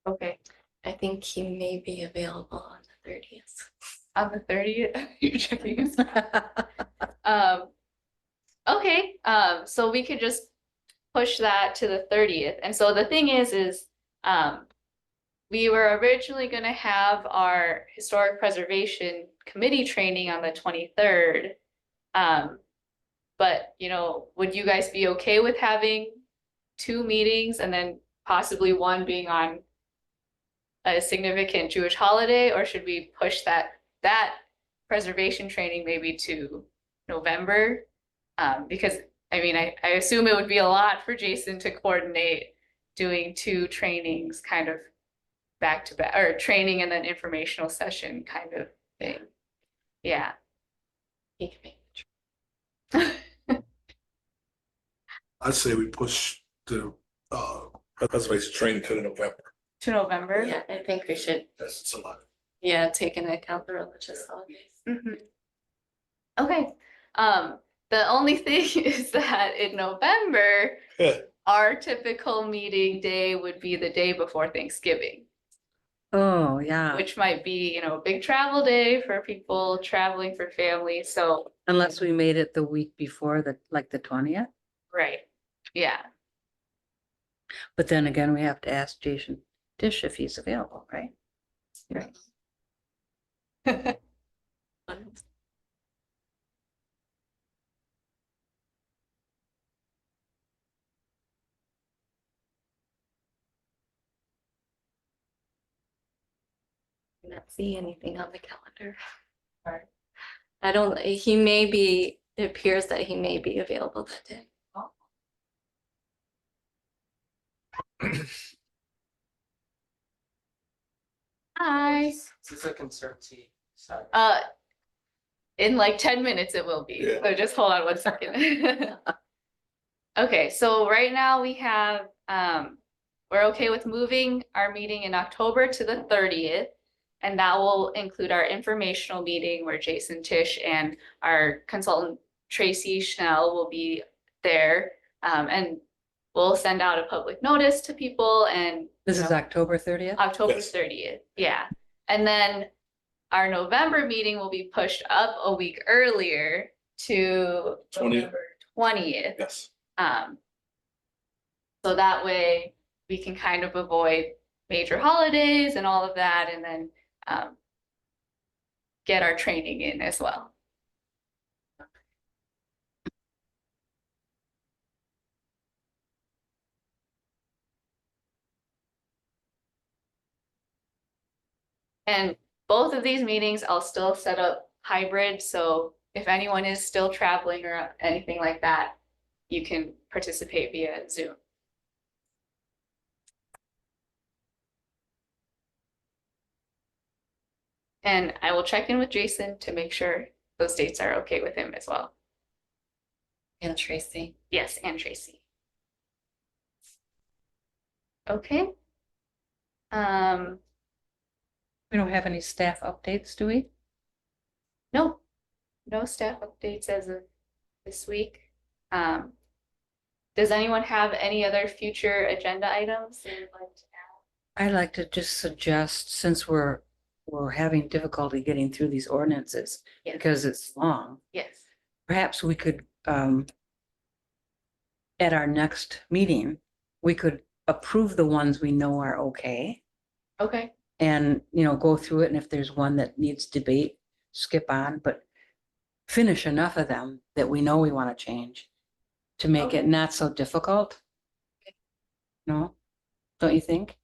okay. I think he may be available on the 30th. On the 30th, you're checking his. Okay, so we could just push that to the 30th. And so the thing is, we were originally gonna have our historic preservation committee training on the 23rd. But, would you guys be okay with having 2 meetings and then possibly one being on a significant Jewish holiday, or should we push that preservation training maybe to November? Because I assume it would be a lot for Jason to coordinate doing 2 trainings kind of back to back, or training and then informational session kind of thing. Yeah. He can make the trip. I'd say we push the preservation training to November. To November? Yeah, I think we should, That's a lot. take into account the religious holidays. Mhm. Okay, the only thing is that in November, Yeah. our typical meeting day would be the day before Thanksgiving, Oh, yeah, which might be, a big travel day for people traveling for family, so, unless we made it the week before, like the 20th. right, yeah. But then again, we have to ask Jason Tisch if he's available, right? Not see anything on the calendar. I don't, he may be, it appears that he may be available that day. Hi, This is a conservancy. Sorry. in like 10 minutes it will be, Yeah. so just hold on one second. Okay, so right now we have, we're okay with moving our meeting in October to the 30th. And that will include our informational meeting where Jason Tisch and our consultant Tracy Schnell will be there. And we'll send out a public notice to people and. This you is know, October 30th? October Yes. 30th, yeah. And then our November meeting will be pushed up a week earlier to 20th. November 20th. Yes. So that way we can kind of avoid major holidays and all of that, and then get our training in as well. And both of these meetings, I'll still set up hybrid, so if anyone is still traveling or anything like that, you can participate via Zoom. And I will check in with Jason to make sure those dates are okay with him as well. And Tracy. Yes, and Tracy. Okay. We don't have any staff updates, do we? No, no staff updates as of this week. Does anyone have any other future agenda items they would like to add? I'd like to just suggest, since we're having difficulty getting through these ordinances Yes. because it's long, Yes. perhaps we could, at our next meeting, we could approve the ones we know are okay Okay. and, go through it. And if there's one that needs debate, skip on, but finish enough of them that we know we want to change to make it Okay. not so difficult. No, don't you think?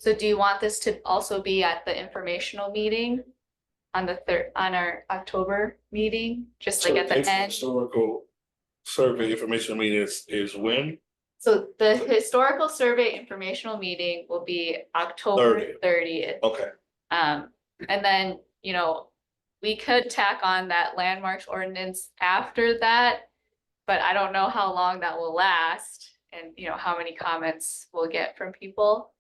So do you want this to also be at the informational meeting on the on our October meeting, just like at the end? Historical survey information meeting is when? So the historical survey informational meeting will be October 30th. Okay. And then, we could tack on that landmarks ordinance after that, but I don't know how long that will last and, how many comments we'll get from people.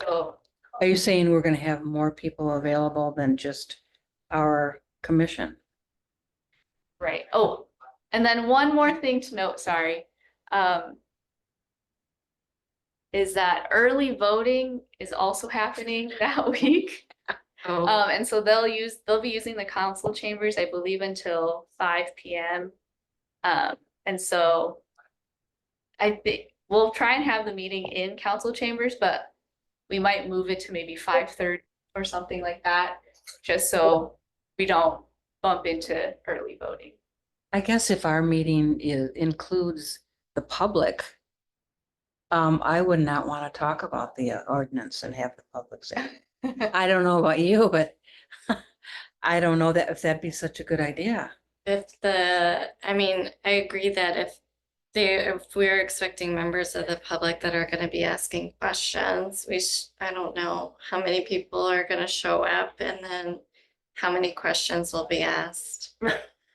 So, Are you saying we're going to have more people available than just our commission? right. Oh, and then one more thing to note, sorry. Is that early voting is also happening that week. Oh, And so they'll be using the council chambers, I believe, until 5 p.m. And so I think we'll try and have the meeting in council chambers, but we might move it to maybe 5:30 or something like that, just so we don't bump into early voting. I guess if our meeting includes the public, I would not want to talk about the ordinance and have the public say. I don't know about you, but I don't know if that'd be such a good idea. I agree that if we're expecting members of the public that are gonna be asking questions, I don't know how many people are gonna show up and then how many questions will be asked.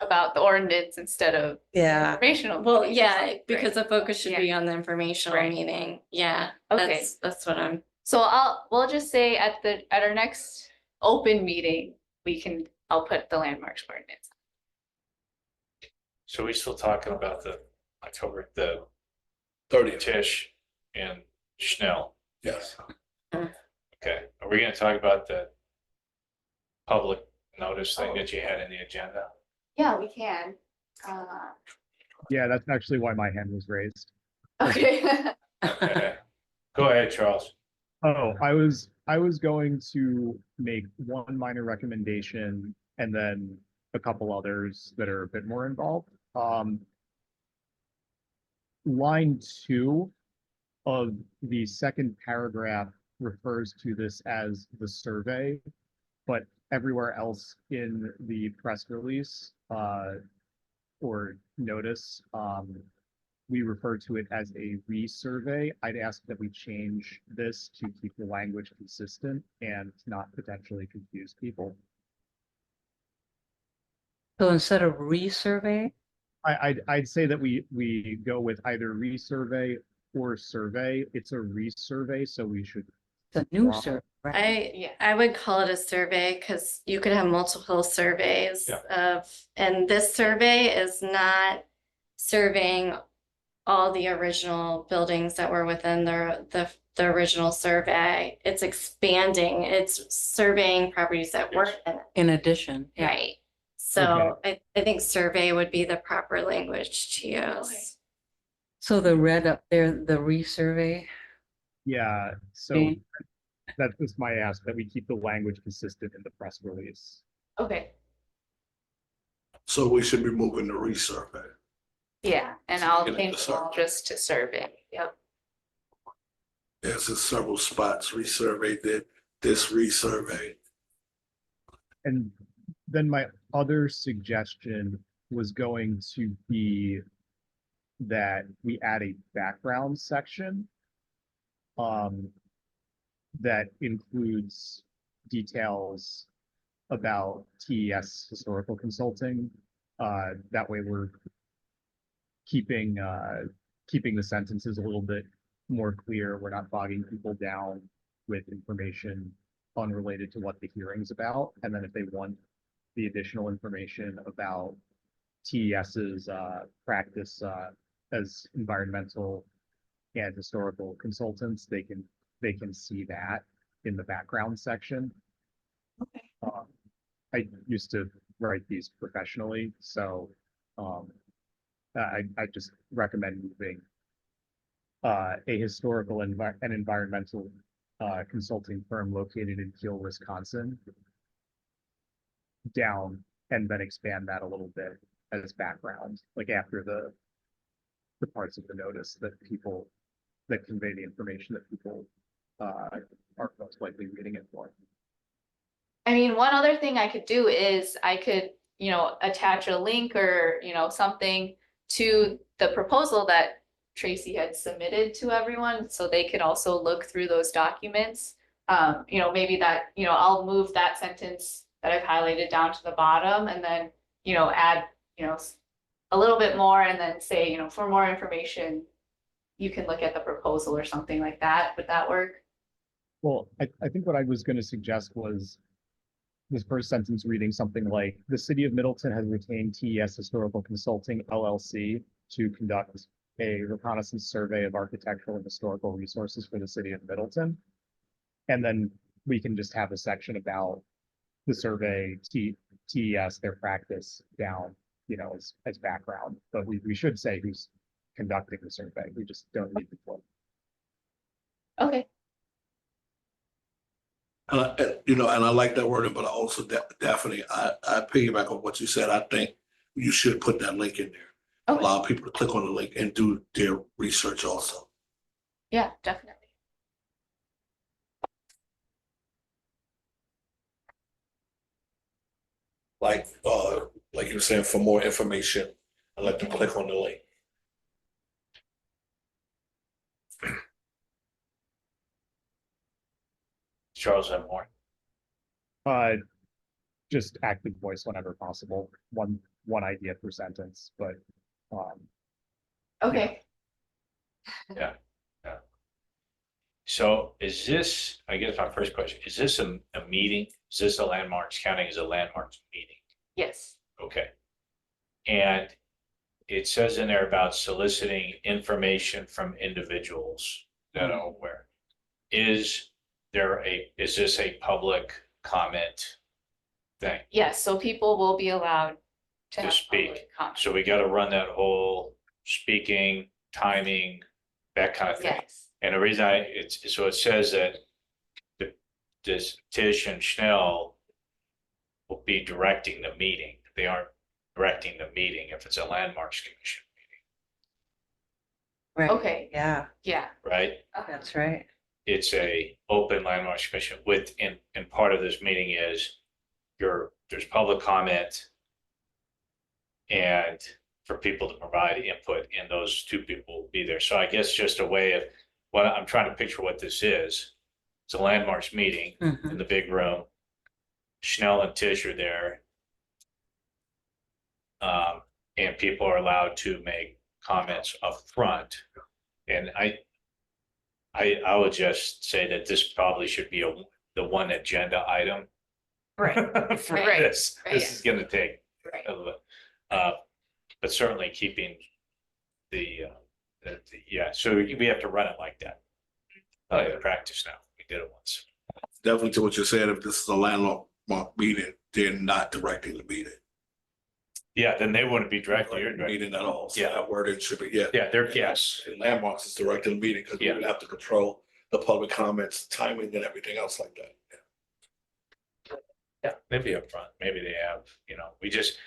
About the ordinance instead of Yeah. informational. Well, meetings. yeah, because the focus should Yeah. be on the informational Right. meeting. Yeah, Okay. that's what I'm. So we'll just say at our next open meeting, I'll put the landmarks ordinance. So we still talking about the October, the 30th. Tish and Schnell? Yes. Okay, are we gonna talk about the public notice thing that you had in the agenda? Yeah, we can. Yeah, that's actually why my hand was raised. Okay. Okay. Go ahead, Charles. Oh, I was going to make one minor recommendation and then a couple others that are a bit more involved. Line 2 of the second paragraph refers to this as the survey, but everywhere else in the press release or notice, we refer to it as a resurvey. I'd ask that we change this to keep the language consistent and not potentially confuse people. So instead of resurvey, I'd say that we go with either resurvey or survey. It's a resurvey, so we should It's a new Wow. survey, right? Yeah. I would call it a survey because you could have multiple surveys Yeah. and this survey is not surveying all the original buildings that were within the original survey. It's expanding, it's surveying properties that weren't in it. In addition, yeah. Right. So I think survey would be the proper language to use. So the red up there, the resurvey, Yeah, so Okay. that was my ask, that we keep the language consistent in the press release. Okay, So we should be moving the resurvey. yeah, and I'll Get it change to it all survey. just to survey, yep. There's in several spots, resurvey did this resurvey. And then my other suggestion was going to be that we add a background section that includes details about TES historical consulting. That way we're keeping keeping the sentences a little bit more clear. We're not bogging people down with information unrelated to what the hearing's about. And then if they want the additional information about TES's practice as environmental and historical consultants, they can see that in the background section. Okay. I used to write these professionally, so I just recommend moving a historical and environmental consulting firm located in Kiel, Wisconsin down, and then expand that a little bit as background, like after the parts of the notice that convey the information that people are most likely reading it for. I mean, one other thing I could do is I could, attach a link or, something to the proposal that Tracy had submitted to everyone, so they could also look through those documents. Maybe that, I'll move that sentence that I've highlighted down to the bottom and then, add, a little bit more and then say, for more information, you can look at the proposal or something like that. Would that work? Well, I think what I was going to suggest was this first sentence reading something like, the city of Middleton has retained TES Historical Consulting LLC to conduct a reconnaissance survey of architectural and historical resources for the city of Middleton. And then we can just have a section about the survey, TES, their practice down, as background. But we should say who's conducting the survey. We just don't need the quote. Okay. And I like that wording, but I also definitely, I piggyback on what you said. I think you should put that link in there. Okay. Allow people to click on the link and do their research also. Yeah, definitely. Like you were saying, for more information, and let them click on the link. Charles have more. Just active voice whenever possible. One idea per sentence, but Okay. So is this, I guess my first question, is this a meeting? Is this a landmarks counting as a landmarks meeting? Yes. Okay. And it says in there about soliciting information from individuals that are aware. Is this a public comment thing? Yes, so people will be allowed to have speak. public comment. So we got to run that whole speaking, timing, that kind of thing. Yes. And the reason it says that this Tish and Schnell will be directing the meeting. They aren't directing the meeting if it's a landmarks commission, Right. Okay, Yeah, yeah. right? that's right. It's a open landmarks commission and part of this meeting is there's public comment and for people to provide input, and those two people will be there. So I guess just a way of what I'm trying to picture what this is. It's a landmarks meeting Mhm. in the big room. Schnell and Tish are there. And people are allowed to make comments up front. And I would just say that this probably should be the one agenda item. Right. For Right, this, right. this is gonna take Right. a little bit. But certainly keeping the, yeah, so we have to run it like that. Oh, yeah, practice now. We did it once. Definitely to what you said, if this is a landmark meeting, they're not directing the meeting. Yeah, then they wouldn't be directly, you're right. Meeting at all. So Yeah. that wording should be, yeah. Yeah, they're, yes, And landmarks is directing the meeting because we would have to control the public comments, timing and everything else like that. yeah, maybe up front. Maybe they have, we just,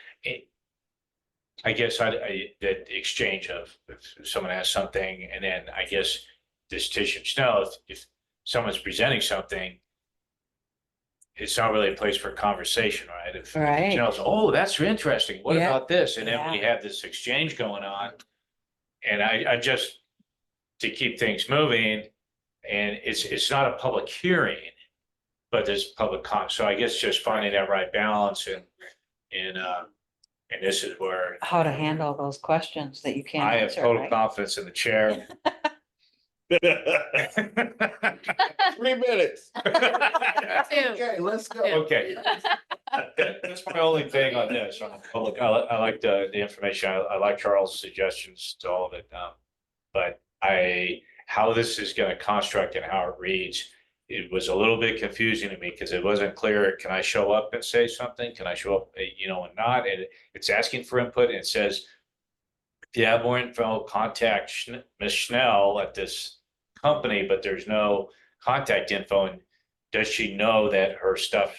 I guess that exchange of if someone has something and then I guess this Tish and Snell, if someone's presenting something, it's not really a place for conversation, right? If Right. Snell's, oh, that's interesting. What Yeah. about this? And then we Yeah. have this exchange going on. And I just, to keep things moving, and it's not a public hearing, but there's public comment. So I guess just finding that right balance and this is where How to handle those questions that you can't I have answer, total right? confidence in the chair. 3 minutes. Two. Okay, let's go. Okay. That's my only thing on this, on the public. I like the information. I like Charles' suggestions to all of it. But how this is gonna construct and how it reads, it was a little bit confusing to me because it wasn't clear. Can I show up and say something? Can I show up, and not? And it's asking for input and it says, if you have more info, contact Ms. Schnell at this company, but there's no contact info. And does she know that her stuff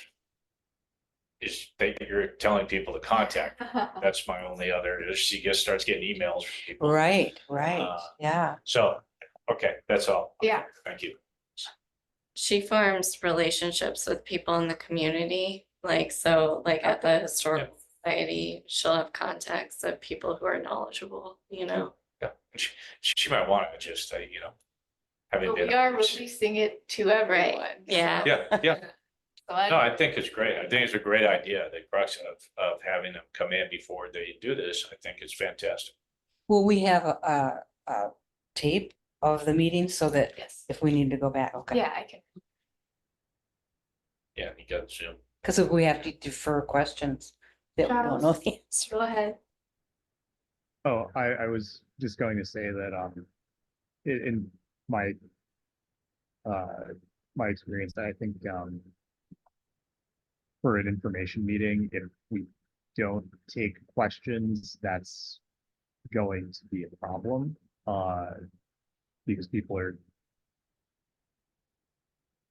is that you're telling people to contact? That's my only other, she just starts getting emails from people. Right, Uh, yeah. So, okay, that's all. Yeah. Thank you. She forms relationships with people in the community, like at the historical society, she'll have contacts of people who are knowledgeable, Yeah, she might want to just, having But been. we are releasing it to everyone. Yeah. Yeah. So I- No, I think it's great. I think it's a great idea, the crux of having them come in before they do this. I think it's fantastic. Will we have a tape of the meeting so that Yes. if we need to go back, okay? Yeah, I can. Yeah, you got Zoom. Because if we have to defer questions that we don't know the answer. Go ahead. Oh, I was just going to say that, in my, my experience, I think, for an information meeting, if we don't take questions, that's going to be a problem, because people are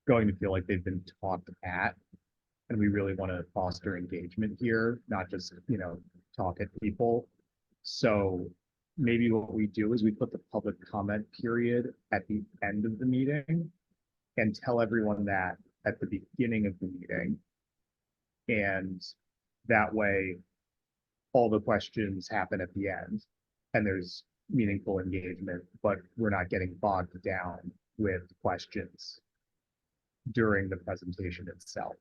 going to feel like they've been talked at. And we really want to foster engagement here, not just, talk at people. So maybe what we do is we put the public comment period at the end of the meeting and tell everyone that at the beginning of the meeting. And that way, all the questions happen at the end and there's meaningful engagement, but we're not getting bogged down with questions during the presentation itself.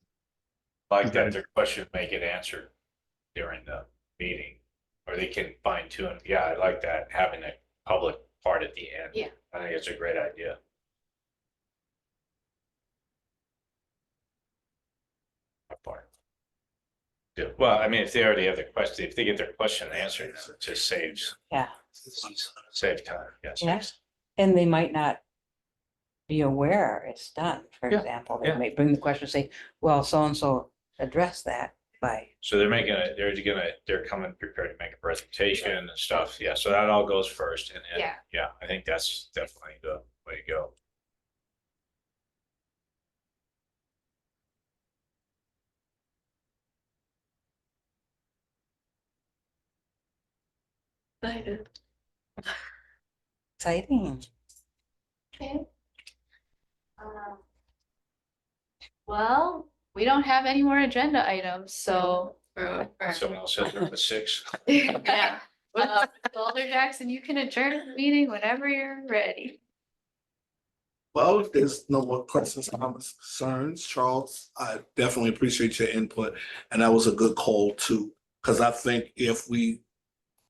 Like that, their questions may get answered during the meeting, or they can fine tune. Yeah, I like that, having a public part at the end. Yeah. I think it's a great idea. That part. Yeah, well, I mean, if they already have their question, if they get their question answered, it just saves Yeah, time, yes. yes. And they might not be aware it's done, for Yeah, example. They yeah. may bring the question and say, well, so-and-so addressed that by, So they're coming prepared to make a presentation and stuff, yeah, so that all goes first, and Yeah. yeah, I think that's definitely the way to go. Excited. exciting. Okay. Um, Well, we don't have any more agenda items, so. Someone else said there was 6. Yeah. Alder Jackson, you can adjourn the meeting whenever you're ready. Well, if there's no more questions, comments, concerns, Charles, I definitely appreciate your input. And that was a good call too, because I think if we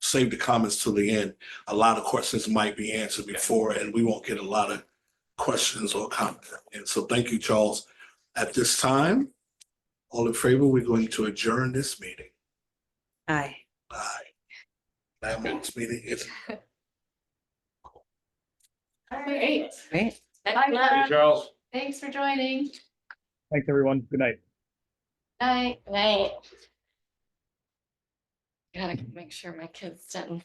save the comments till the end, a lot of questions might be answered before, and we won't get a lot of questions or comments. And so thank you, Charles. At this time, all in favor, we're going to adjourn this meeting. Aye. Aye. Landmarks meeting is All right. Right? Bye, Glenn. Charles. Thanks for joining. Thanks, everyone. Good night. Night. Right. Gotta make sure my kids didn't